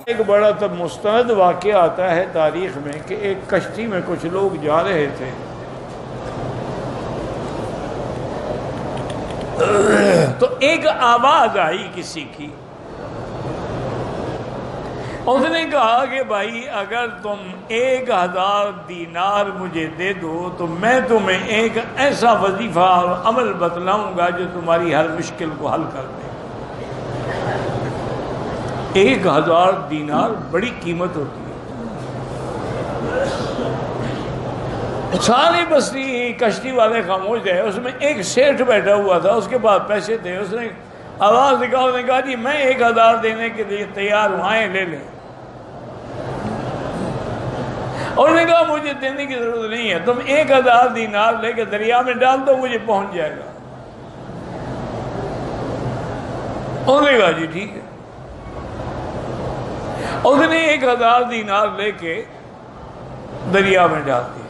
ایک بڑا تب مستند واقعہ آتا ہے تاریخ میں کہ ایک کشتی میں کچھ لوگ جا رہے تھے، تو ایک آواز آئی کسی کی، اس نے کہا کہ بھائی اگر تم 1000 دینار مجھے دے دو تو میں تمہیں ایک ایسا وظیفہ اور عمل بتلاؤں گا جو تمہاری ہر مشکل کو حل کر دے۔ 1000 دینار بڑی قیمت ہوتی ہے۔ ساری بستی کشتی والے خاموش رہے، اس میں ایک سیٹھ بیٹھا ہوا تھا، اس کے پاس پیسے تھے، اس نے آواز نکالا، اس نے کہا جی میں 1000 دینے کے لیے تیار ہوں، آئیں لے لیں۔ اور انہوں نے کہا مجھے دینے کی ضرورت نہیں ہے، تم 1000 دینار لے کے دریا میں ڈال دو، مجھے پہنچ جائے گا۔ انہوں نے کہا جی ٹھیک ہے۔ اس نے 1000 دینار لے کے دریا میں ڈال دیا۔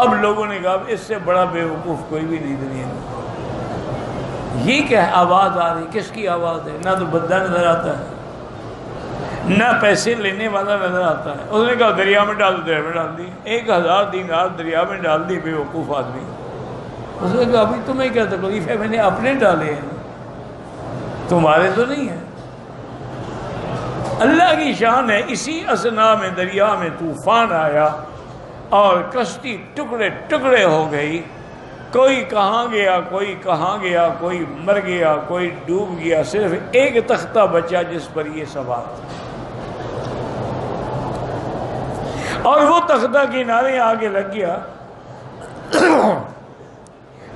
اب لوگوں نے کہا اس سے بڑا بیوقوف کوئی بھی نہیں دنیا میں۔ یہ کیا آواز آ رہی، کس کی آواز ہے؟ نہ تو بندہ نظر آتا ہے، نہ پیسے لینے والا نظر آتا ہے۔ اس نے کہا دریا میں ڈال دے، میں ڈال دی 1000 دینار دریا میں ڈال دی، بیوقوف آدمی۔ اس نے کہا ابھی تمہیں کیا تکلیف ہے، میں نے اپنے ڈالے ہیں، تمہارے تو نہیں ہیں۔ اللہ کی شان ہے، اسی اثنا میں دریا میں طوفان آیا اور کشتی ٹکڑے ٹکڑے ہو گئی، کوئی کہاں گیا، کوئی کہاں گیا، کوئی مر گیا، کوئی ڈوب گیا، صرف ایک تختہ بچا جس پر یہ سوار تھا۔ اور وہ تختہ کنارے آگے لگ گیا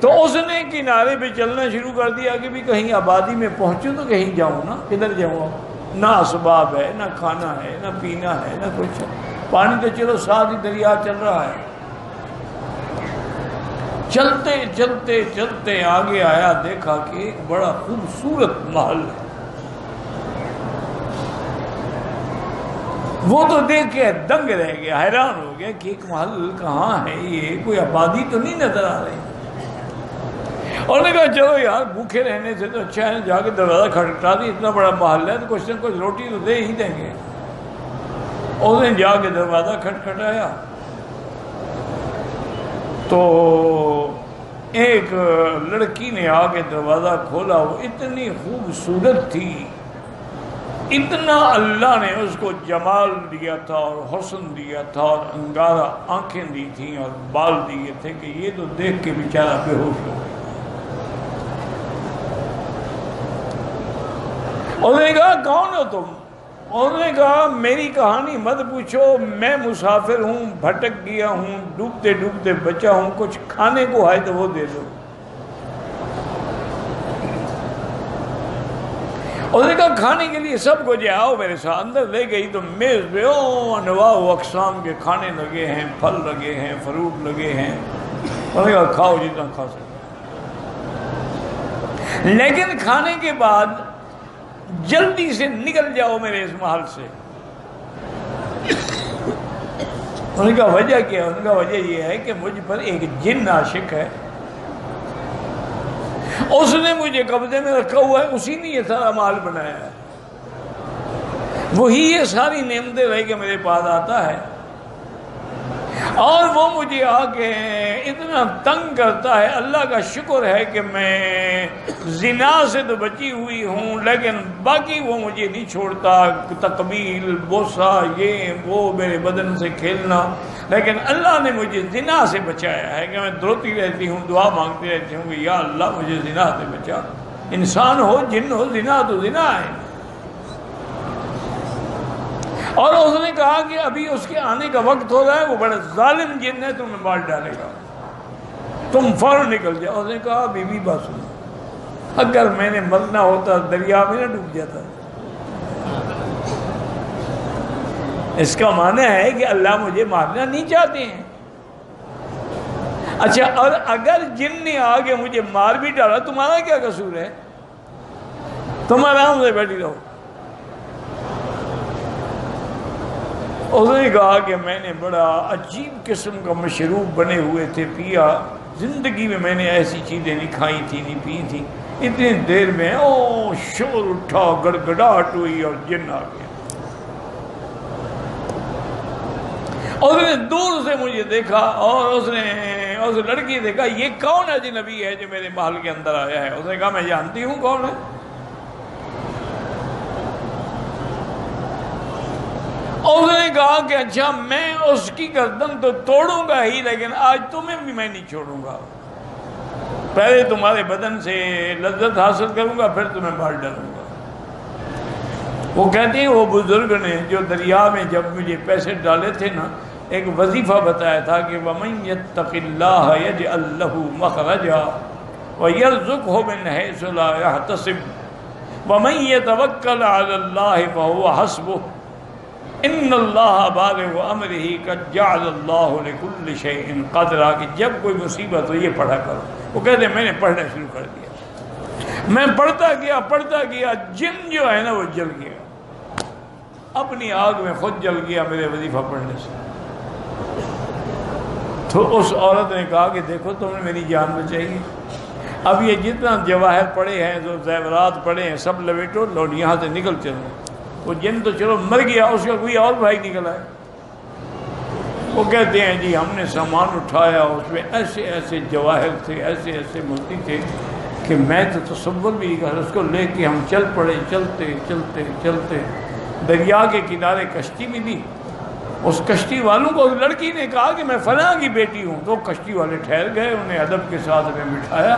تو اس نے کنارے پہ چلنا شروع کر دیا کہ بھی کہیں آبادی میں پہنچوں تو کہیں جاؤں نا، کدھر جاؤں؟ نہ اسباب ہے، نہ کھانا ہے، نہ پینا ہے، نہ کچھ ہے۔ پانی تو چلو ساتھ ہی دریا چل رہا ہے۔ چلتے چلتے چلتے آگے آیا، دیکھا کہ ایک بڑا خوبصورت محل ہے۔ وہ تو دیکھ کے دنگ رہ گیا، حیران ہو گیا کہ ایک محل کہاں ہے، یہ کوئی آبادی تو نہیں نظر آ رہی۔ اور نے کہا چلو یار بھوکے رہنے سے تو اچھا ہے جا کے دروازہ کھٹکھٹا دی، اتنا بڑا محل ہے تو کچھ نہ کچھ روٹی تو دے ہی دیں گے۔ اس نے جا کے دروازہ کھٹکھٹایا تو ایک لڑکی نے آ کے دروازہ کھولا، وہ اتنی خوبصورت تھی، اتنا اللہ نے اس کو جمال دیا تھا اور حسن دیا تھا اور انگارہ آنکھیں دی تھیں اور بال دیے تھے کہ یہ تو دیکھ کے بیچارہ بے ہوش ہو گیا۔ انہوں نے کہا کون ہو تم؟ انہوں نے کہا میری کہانی مت پوچھو، میں مسافر ہوں، بھٹک گیا ہوں، ڈوبتے ڈوبتے بچا ہوں، کچھ کھانے کو ہے تو وہ دے دو۔ انہوں نے کہا کھانے کے لیے سب کو جاؤ میرے ساتھ۔ اندر لے گئی تو میز پہ انواع و اقسام کے کھانے لگے ہیں، پھل لگے ہیں، فروٹ لگے ہیں۔ انہوں نے کہا کھاؤ جتنا کھا سکتے، لیکن کھانے کے بعد جلدی سے نکل جاؤ میرے اس محل سے۔ انہوں نے کہا وجہ کیا؟ انہوں نے کہا وجہ یہ ہے کہ مجھ پر ایک جن عاشق ہے، اس نے مجھے قبضے میں رکھا ہوا ہے، اسی نے یہ سارا مال بنایا ہے، وہی یہ ساری نعمتیں لے کے میرے پاس آتا ہے، اور وہ مجھے آ کے اتنا تنگ کرتا ہے۔ اللہ کا شکر ہے کہ میں زنا سے تو بچی ہوئی ہوں، لیکن باقی وہ مجھے نہیں چھوڑتا، تقبیل، بوسہ، یہ وہ، میرے بدن سے کھیلنا، لیکن اللہ نے مجھے زنا سے بچایا ہے کہ میں دروتی رہتی ہوں، دعا مانگتی رہتی ہوں کہ یا اللہ مجھے زنا سے بچا۔ انسان ہو جن ہو، زنا تو زنا ہے۔ اور اس نے کہا کہ ابھی اس کے آنے کا وقت ہو رہا ہے، وہ بڑا ظالم جن ہے، تمہیں مار ڈالے گا، تم فوراً نکل جاؤ۔ اس نے کہا بی بی بات سنو، اگر میں نے مرنا ہوتا دریا میں نہ ڈوب جاتا۔ اس کا معنی ہے کہ اللہ مجھے مارنا نہیں چاہتے ہیں۔ اچھا، اور اگر جن نے آگے مجھے مار بھی ڈالا، تمہارا کیا قصور ہے؟ تم آرام سے بیٹھی رہو۔ اس نے کہا کہ میں نے بڑا عجیب قسم کا مشروب بنے ہوئے تھے پیا، زندگی میں میں نے ایسی چیزیں نہیں کھائی تھی نہیں پی تھی. اتنی دیر میں شور اٹھا, گڑگڑاہٹ ہوئی اور جن آ گیا. اور اس نے دور سے مجھے دیکھا اور اس نے اس لڑکی دیکھا, یہ کون ہے اجنبی ہے جو میرے محل کے اندر آیا ہے؟ اس نے کہا میں جانتی ہوں کون ہے. اور اس نے کہا کہ اچھا میں اس کی گردن تو توڑوں گا ہی, لیکن آج تمہیں بھی میں نہیں چھوڑوں گا. پہلے تمہارے بدن سے لذت حاصل کروں گا, پھر تمہیں مار ڈالوں گا. وہ کہتے ہیں وہ بزرگ نے جو دریا میں جب مجھے پیسے ڈالے تھے نا, ایک وظیفہ بتایا تھا کہ وَمَن يَتَّقِ اللَّهَ يَجْعَل لَّهُ مَخْرَجًا وَيَرْزُقْهُ مِنْ حَيْثُ لَا يَحْتَسِبُ وَمَن يَتَوَكَّلْ عَلَى اللَّهِ فَهُوَ حَسْبُهُ إِنَّ اللَّهَ بَالِغُ أَمْرِهِ قَدْ جَعَلَ اللَّهُ لِكُلِّ شَيْءٍ قَدْرًا. کہ جب کوئی مصیبت ہو یہ پڑھا کرو. وہ کہتے ہیں میں نے پڑھنا شروع کر دیا, میں پڑھتا گیا, جن جو ہے نا وہ جل گیا, اپنی آگ میں خود جل گیا میرے وظیفہ پڑھنے سے. تو اس عورت نے کہا کہ دیکھو تم نے میری جان بچائی. اب یہ جتنا جواہر پڑے ہیں, جو زیورات پڑے ہیں, سب لپیٹو, لوٹ یہاں سے نکل چلو. وہ جن تو چلو مر گیا, اس کا کوئی اور بھائی نکل آئے. وہ کہتے ہیں جی ہم نے سامان اٹھایا, اس میں ایسے ایسے جواہر تھے, ایسے ایسے موتی تھے کہ میں تو تصور بھی نہیں کر. اس کو لے کے ہم چل پڑے, چلتے چلتے چلتے دریا کے کنارے کشتی بھی دی. اس کشتی والوں کو اس لڑکی نے کہا کہ میں فلاں کی بیٹی ہوں. تو کشتی والے ٹھہر گئے, انہیں ادب کے ساتھ ہمیں بٹھایا,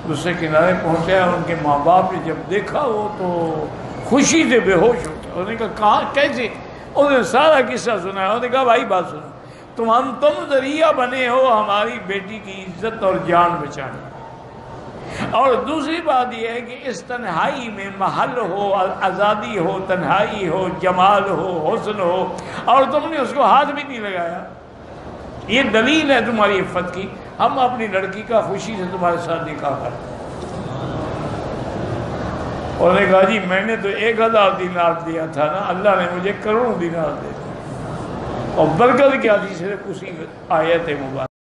دوسرے کنارے پہنچایا. ان کے ماں باپ نے جب دیکھا وہ تو خوشی سے بے ہوش ہو گیا. انہوں نے کہا کہاں کیسے؟ انہوں نے سارا قصہ سنایا. انہوں نے کہا بھائی بات سنو, تم ذریعہ بنے ہو ہماری بیٹی کی عزت اور جان بچانے. اور دوسری بات یہ ہے کہ اس تنہائی میں محل ہو, آزادی ہو, تنہائی ہو, جمال ہو, حسن ہو, اور تم نے اس کو ہاتھ بھی نہیں لگایا. یہ دلیل ہے تمہاری عفت کی. ہم اپنی لڑکی کا خوشی سے تمہارے ساتھ نکاح کرتے. اور نے کہا جی میں نے تو 1000 دینار دیا تھا نا, اللہ نے مجھے کروڑوں دینار دے دیا. اور برکت کیا تھی صرف اسی آیت مبارک.